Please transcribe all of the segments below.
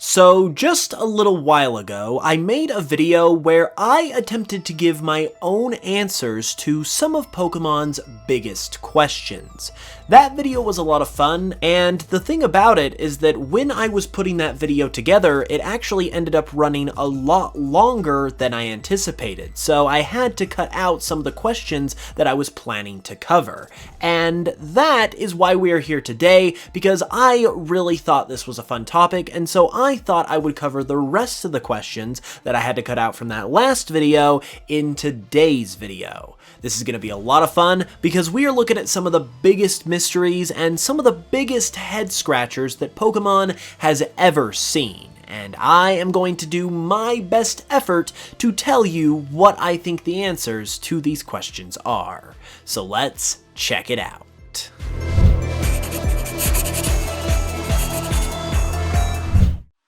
So just a little while ago, I made a video where I attempted to give my own answers to some of Pokemon's biggest questions. That video was a lot of fun, and the thing about it is that when I was putting that video together, it actually ended up running a lot longer than I anticipated, so I had to cut out some of the questions that I was planning to cover. And that is why we are here today, because I really thought this was a fun topic, and so I thought I would cover the rest of the questions that I had to cut out from that last video in today's video. This is going to be a lot of fun because we are looking at some of the biggest mysteries and some of the biggest head scratchers that Pokemon has ever seen. And I am going to do my best effort to tell you what I think the answers to these questions are. So let's check it out.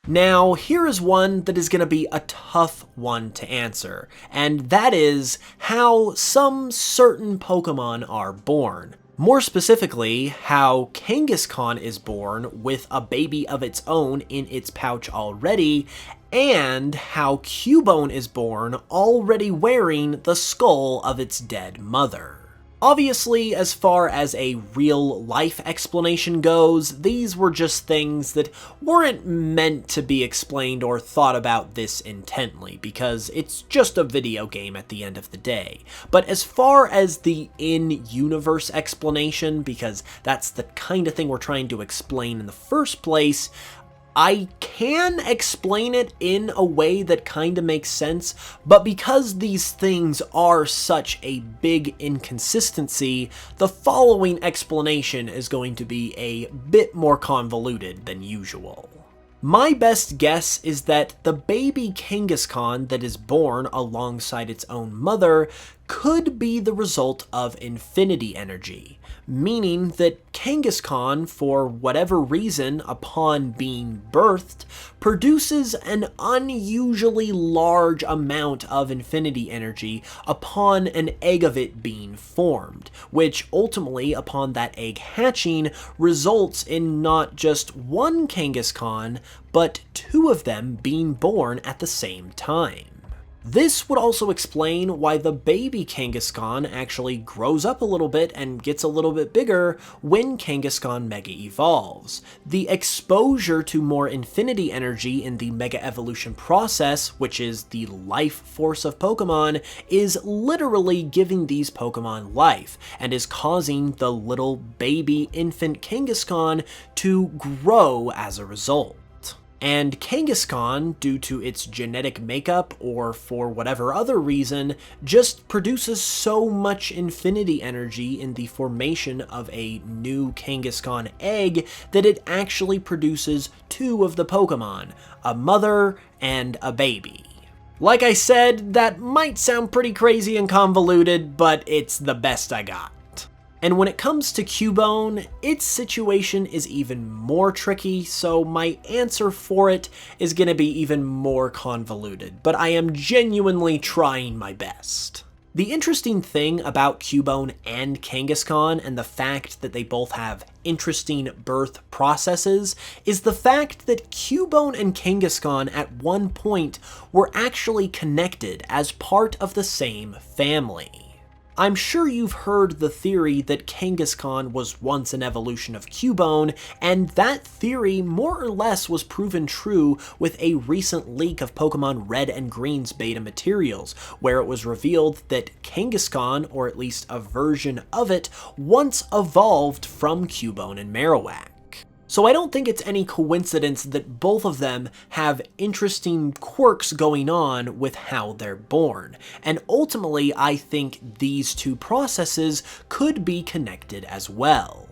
Now, here is one that is going to be a tough one to answer, and that is how some certain Pokemon are born. More specifically, how Kangaskhan is born with a baby of its own in its pouch already, and how Cubone is born already wearing the skull of its dead mother. Obviously, as far as a real-life explanation goes, these were just things that weren't meant to be explained or thought about this intently, because it's just a video game at the end of the day. But as far as the in-universe explanation, because that's the kind of thing we're trying to explain in the first place, I can explain it in a way that kind of makes sense, but because these things are such a big inconsistency, the following explanation is going to be a bit more convoluted than usual. My best guess is that the baby Kangaskhan that is born alongside its own mother could be the result of infinity energy, meaning that Kangaskhan, for whatever reason, upon being birthed, produces an unusually large amount of infinity energy upon an egg of it being formed, which ultimately, upon that egg hatching, results in not just one Kangaskhan, but two of them being born at the same time. This would also explain why the baby Kangaskhan actually grows up a little bit and gets a little bit bigger when Kangaskhan Mega evolves. The exposure to more infinity energy in the Mega Evolution process, which is the life force of Pokemon, is literally giving these Pokemon life, and is causing the little baby infant Kangaskhan to grow as a result. And Kangaskhan, due to its genetic makeup or for whatever other reason, just produces so much infinity energy in the formation of a new Kangaskhan egg that it actually produces two of the Pokemon, a mother and a baby. Like I said, that might sound pretty crazy and convoluted, but it's the best I got. And when it comes to Cubone, its situation is even more tricky, so my answer for it is going to be even more convoluted, but I am genuinely trying my best. The interesting thing about Cubone and Kangaskhan, and the fact that they both have interesting birth processes, is the fact that Cubone and Kangaskhan at one point were actually connected as part of the same family. I'm sure you've heard the theory that Kangaskhan was once an evolution of Cubone, and that theory more or less was proven true with a recent leak of Pokemon Red and Green's beta materials, where it was revealed that Kangaskhan, or at least a version of it, once evolved from Cubone and Marowak. So I don't think it's any coincidence that both of them have interesting quirks going on with how they're born, and ultimately I think these two processes could be connected as well.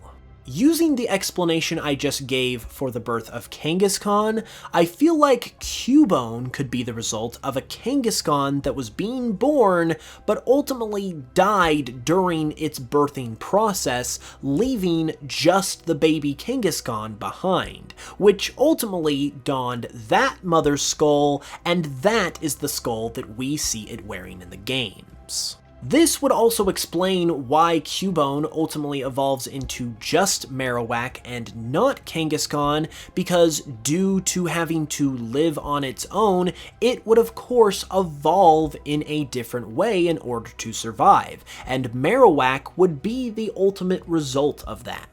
Using the explanation I just gave for the birth of Kangaskhan, I feel like Cubone could be the result of a Kangaskhan that was being born, but ultimately died during its birthing process, leaving just the baby Kangaskhan behind, which ultimately donned that mother's skull, and that is the skull that we see it wearing in the games. This would also explain why Cubone ultimately evolves into just Marowak and not Kangaskhan, because due to having to live on its own, it would of course evolve in a different way in order to survive, and Marowak would be the ultimate result of that.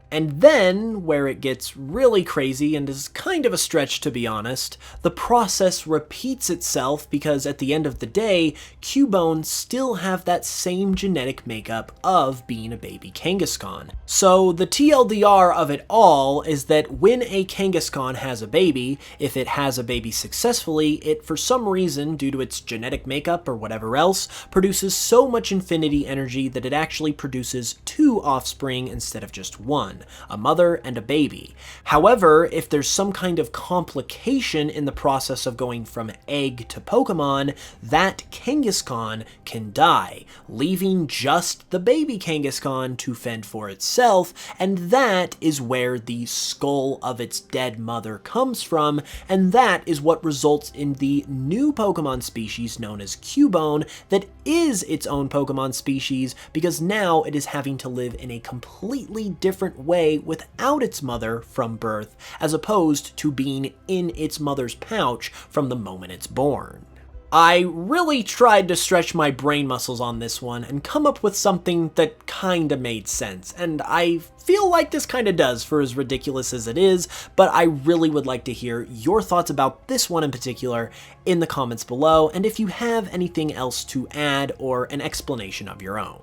And then, where it gets really crazy and is kind of a stretch to be honest, the process repeats itself because at the end of the day, Cubone still have that same genetic makeup of being a baby Kangaskhan. So the TLDR of it all is that when a Kangaskhan has a baby, if it has a baby successfully, it for some reason, due to its genetic makeup or whatever else, produces so much infinity energy that it actually produces 2 offspring instead of just 1. A mother and a baby. However, if there's some kind of complication in the process of going from egg to Pokemon, that Kangaskhan can die, leaving just the baby Kangaskhan to fend for itself, and that is where the skull of its dead mother comes from, and that is what results in the new Pokemon species known as Cubone that is its own Pokemon species because now it is having to live in a completely different way without its mother from birth, as opposed to being in its mother's pouch from the moment it's born. I really tried to stretch my brain muscles on this one and come up with something that kinda made sense, and I feel like this kinda does for as ridiculous as it is, but I really would like to hear your thoughts about this one in particular in the comments below, and if you have anything else to add or an explanation of your own.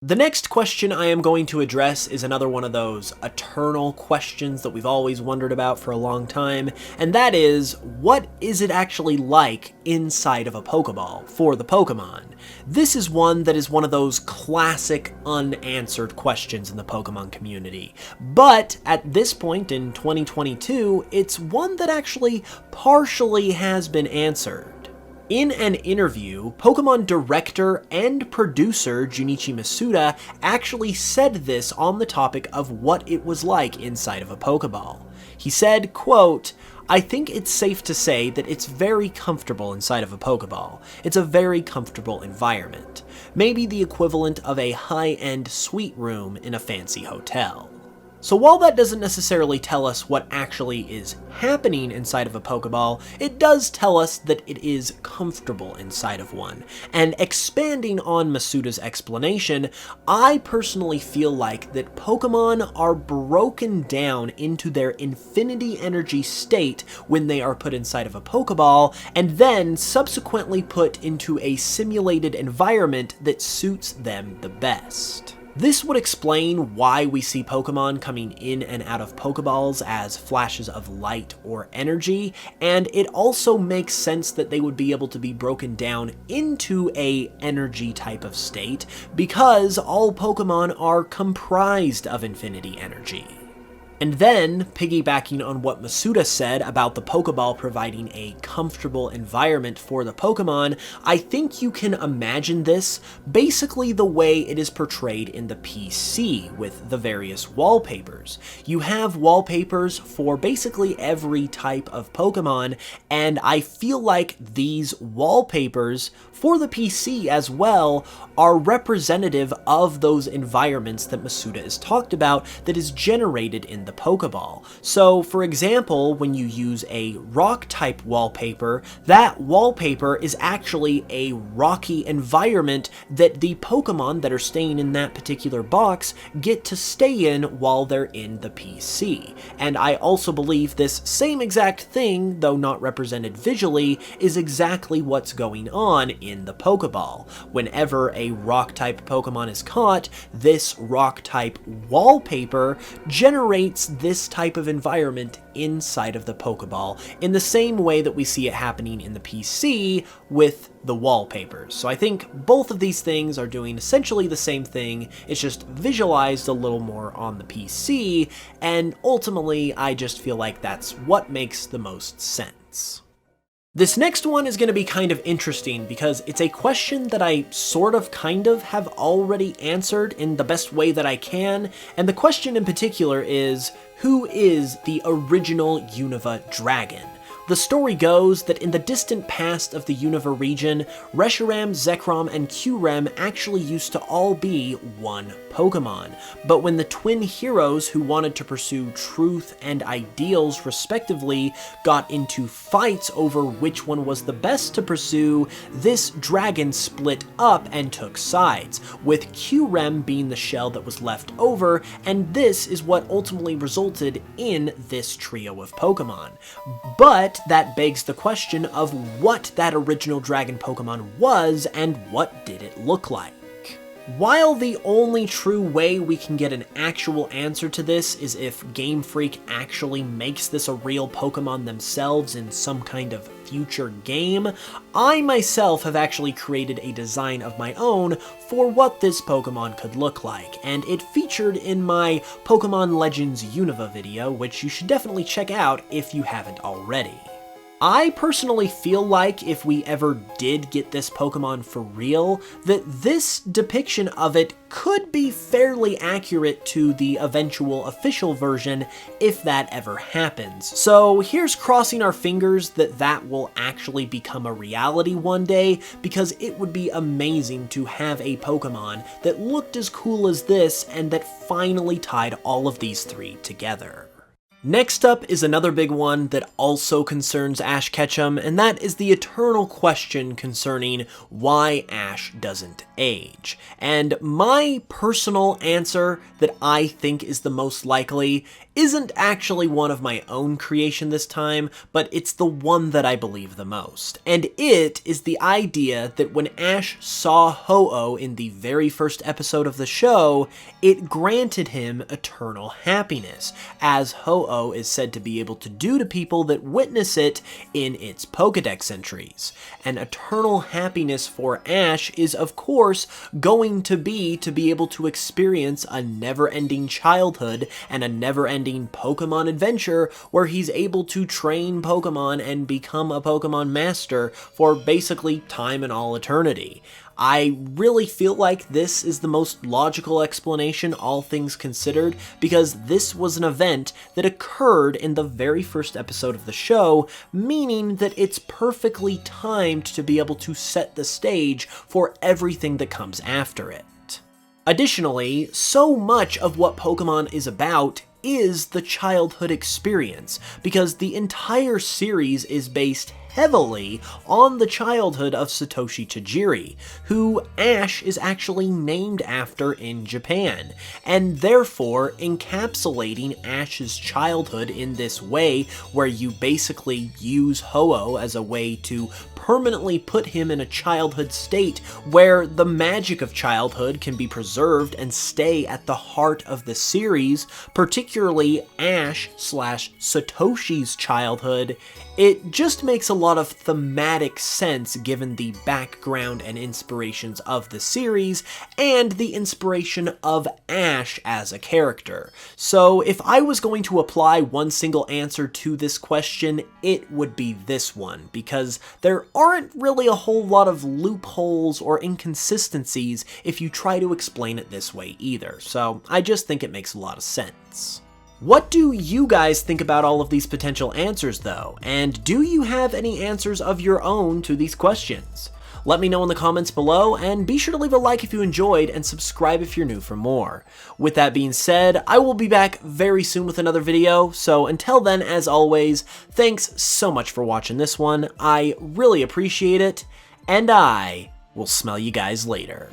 The next question I am going to address is another one of those eternal questions that we've always wondered about for a long time, and that is, what is it actually like inside of a Pokeball for the Pokemon? This is one that is one of those classic unanswered questions in the Pokemon community, but at this point in 2022, it's one that actually partially has been answered. In an interview, Pokemon director and producer Junichi Masuda actually said this on the topic of what it was like inside of a Pokeball. He said, quote, "I think it's safe to say that it's very comfortable inside of a Pokeball. It's a very comfortable environment. Maybe the equivalent of a high-end suite room in a fancy hotel." So while that doesn't necessarily tell us what actually is happening inside of a Pokeball, it does tell us that it is comfortable inside of one. And expanding on Masuda's explanation, I personally feel like that Pokemon are broken down into their infinity energy state when they are put inside of a Pokeball, and then subsequently put into a simulated environment that suits them the best. This would explain why we see Pokemon coming in and out of Pokeballs as flashes of light or energy, and it also makes sense that they would be able to be broken down into a energy type of state, because all Pokemon are comprised of infinity energy. And then, piggybacking on what Masuda said about the Pokeball providing a comfortable environment for the Pokemon, I think you can imagine this basically the way it is portrayed in the PC with the various wallpapers. You have wallpapers for basically every type of Pokemon, and I feel like these wallpapers for the PC as well are representative of those environments that Masuda has talked about that is generated in the Pokeball. So for example, when you use a rock type wallpaper, that wallpaper is actually a rocky environment that the Pokemon that are staying in that particular box get to stay in while they're in the PC. And I also believe this same exact thing, though not represented visually, is exactly what's going on in the Pokeball. Whenever a rock type Pokemon is caught, this rock type wallpaper generates this type of environment inside of the Pokeball in the same way that we see it happening in the PC with the wallpapers. So I think both of these things are doing essentially the same thing, it's just visualized a little more on the PC, and ultimately I just feel like that's what makes the most sense. This next one is going to be kind of interesting because it's a question that I kind of have already answered in the best way that I can, and the question in particular is, who is the original Unova dragon? The story goes that in the distant past of the Unova region, Reshiram, Zekrom, and Kyurem actually used to all be one Pokémon, but when the twin heroes who wanted to pursue truth and ideals respectively got into fights over which one was the best to pursue, this dragon split up and took sides, with Kyurem being the shell that was left over, and this is what ultimately resulted in this trio of Pokémon. But that begs the question of what that original dragon Pokémon was and what did it look like. While the only true way we can get an actual answer to this is if Game Freak actually makes this a real Pokémon themselves in some kind of future game, I myself have actually created a design of my own for what this Pokémon could look like, and it featured in my Pokémon Legends Unova video, which you should definitely check out if you haven't already. I personally feel like if we ever did get this Pokémon for real, that this depiction of it could be fairly accurate to the eventual official version if that ever happens. So here's crossing our fingers that that will actually become a reality one day, because it would be amazing to have a Pokémon that looked as cool as this and that finally tied all of these three together. Next up is another big one that also concerns Ash Ketchum, and that is the eternal question concerning why Ash doesn't age. And my personal answer that I think is the most likely isn't actually one of my own creation this time, but it's the one that I believe the most. And it is the idea that when Ash saw Ho-Oh in the very first episode of the show, it granted him eternal happiness, as Ho-Oh is said to be able to do to people that witness it in its Pokedex entries. And eternal happiness for Ash is, of course, going to be able to experience a never-ending childhood and a never-ending Pokemon adventure where he's able to train Pokemon and become a Pokemon master for basically time and all eternity. I really feel like this is the most logical explanation, all things considered, because this was an event that occurred in the very first episode of the show, meaning that it's perfectly timed to be able to set the stage for everything that comes after it. Additionally, so much of what Pokemon is about is the childhood experience, because the entire series is based heavily on the childhood of Satoshi Tajiri, who Ash is actually named after in Japan, and therefore encapsulating Ash's childhood in this way, where you basically use Ho-Oh as a way to permanently put him in a childhood state where the magic of childhood can be preserved and stay at the heart of the series, particularly Ash/Satoshi's childhood. It just makes a lot of thematic sense given the background and inspirations of the series and the inspiration of Ash as a character. So if I was going to apply one single answer to this question, it would be this one, because there aren't really a whole lot of loopholes or inconsistencies if you try to explain it this way either, so I just think it makes a lot of sense. What do you guys think about all of these potential answers though, and do you have any answers of your own to these questions? Let me know in the comments below, and be sure to leave a like if you enjoyed, and subscribe if you're new for more. With that being said, I will be back very soon with another video, so until then, as always, thanks so much for watching this one, I really appreciate it, and I will smell you guys later.